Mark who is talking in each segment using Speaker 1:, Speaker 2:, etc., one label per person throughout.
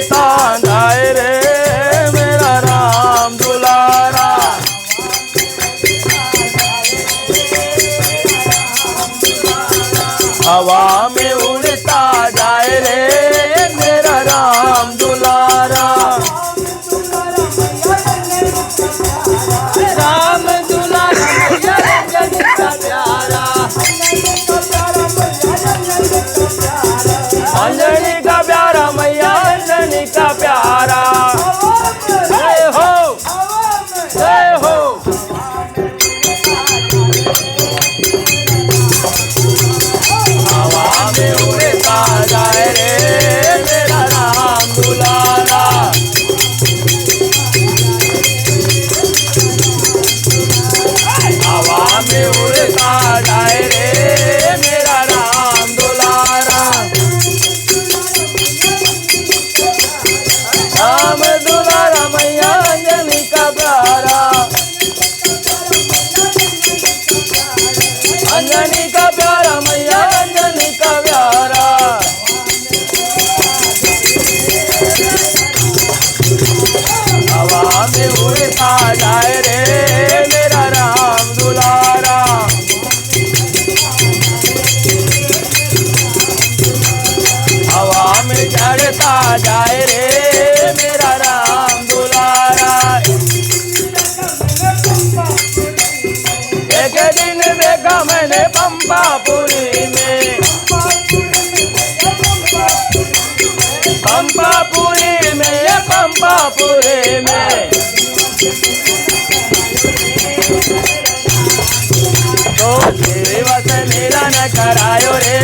Speaker 1: उड़ता जाए रे मेरा राम दुलारा। हवा में उड़ता जाए रे मेरा राम दुलारा। राम दुलारा मैया अंजनी का प्यारा। अंजनी का प्यारा मैया अंजनी का प्यारा। जय हो जय हो। हवा में उड़ता जाए रे मेरा राम दुलारा। हवा में उड़ता जाए रे मेरा राम दुलारा। राम दुलारा मैया अंजनी का प्यारा। अंजनी का प्यारा मैया अंजनी का प्यारा। हवा में उड़ता जाए रे मेरा राम दुलारा। हवा में चढ़ता जाए रे मेरा राम दुलारा। एक दिन देखा मैंने पंपापुरी में। पंपापुरी में पंपापुरी में तो सेवा से मिलन करायो रे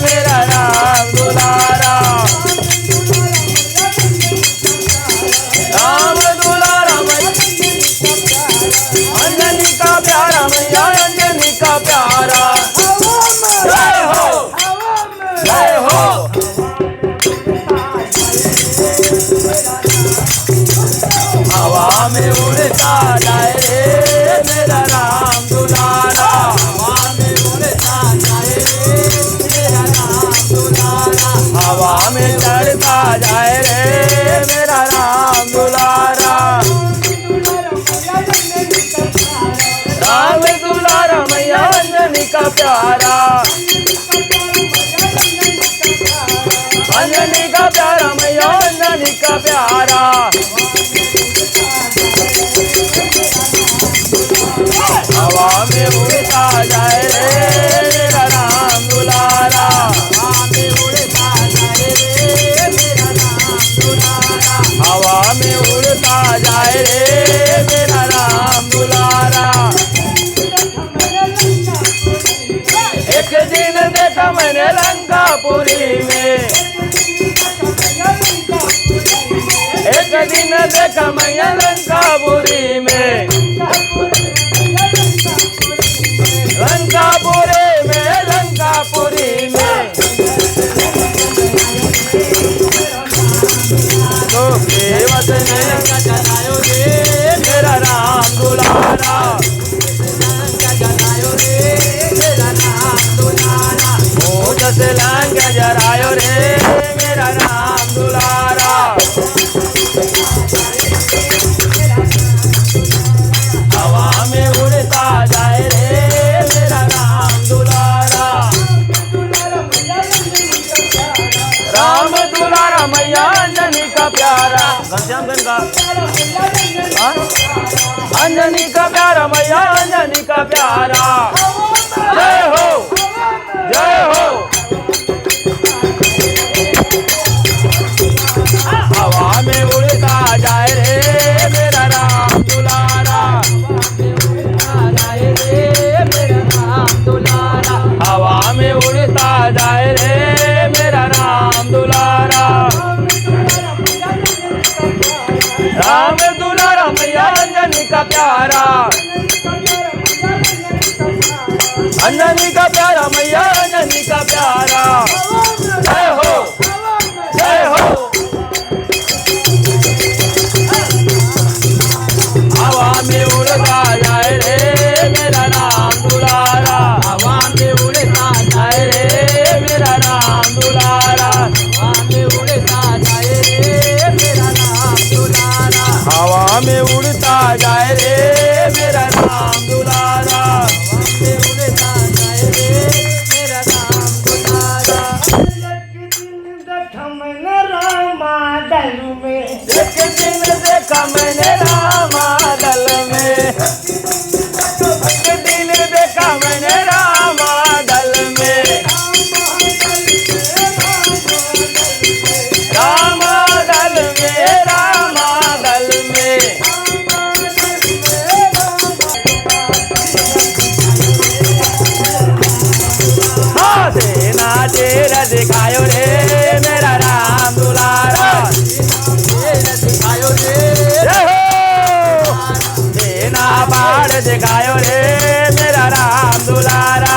Speaker 1: मेरा राम दुलारा। राम दुलारा मैया अंजनी का प्यारा मैया अंजनी का प्यारा। जय हो जय हो। हवा में उड़ता जाए रे मेरा राम दुलारा। हवा में उड़ता जाए रे मेरा राम दुलारा। हवा में चढ़ता जाए रे मेरा राम दुलारा। राम दुलारा मैया अंजनी का प्यारा। अंजनी का प्यारा मैया अंजनी का प्यारा। हवा में उड़ता जाए रे मेरा राम दुलारा। हवा में उड़ता जाए रे मेरा राम दुलारा। हवा में उड़ता जाए रे मेरा राम दुलारा। एक दिन देखा मैंने लंकापुरी में। एक दिन देखा मैया लंकापुरी में। लंकापुरी में लंकापुरी में तो केवट ने लंका जलायो रे मेरा राम दुलारा। जलायो रे मेरा राम दुलारा। मोज से लंका जलायो रे मेरा राम दुलारा। हवा में उड़ता जाए रे मेरा राम दुलारा। राम दुलारा मैया अंजनी का प्यारा। घनश्याम गण का अंजनी का प्यारा मैया अंजनी का प्यारा। जय हो जय हो। हवा में उड़ता जाए रे मेरा राम दुलारा। हवा में उड़ता जाए रे मेरा राम दुलारा। राम दुलारा मैया अंजनी का प्यारा।
Speaker 2: दल में।
Speaker 1: एक दिन देखा मैंने रामा दल में, एक दिन देखा मैंने रामा दल में, रामा दल में, रामा दल में। हाँ सेना तेरा दिखायो रे मेरा राम दुलारा, दिखायो रे सेना बाढ़ दिखायो रे मेरा राम दुलारा,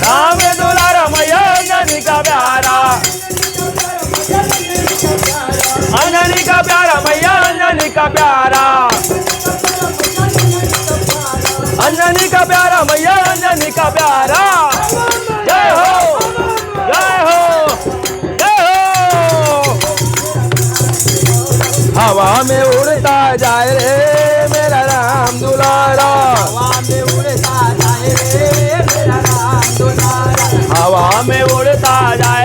Speaker 1: राम दुलारा मैया अंजनी का प्यारा, अंजनी का प्यारा मैया अंजनी का प्यारा, अंजनी का प्यारा मैया अंजनी का प्यारा। जय हो जय हो जय हो। हवा में उड़ता जाए रे मेरा राम दुलारा,
Speaker 2: हवा में उड़ता जाए रे मेरा राम दुलारा,
Speaker 1: हवा में उड़ता जाए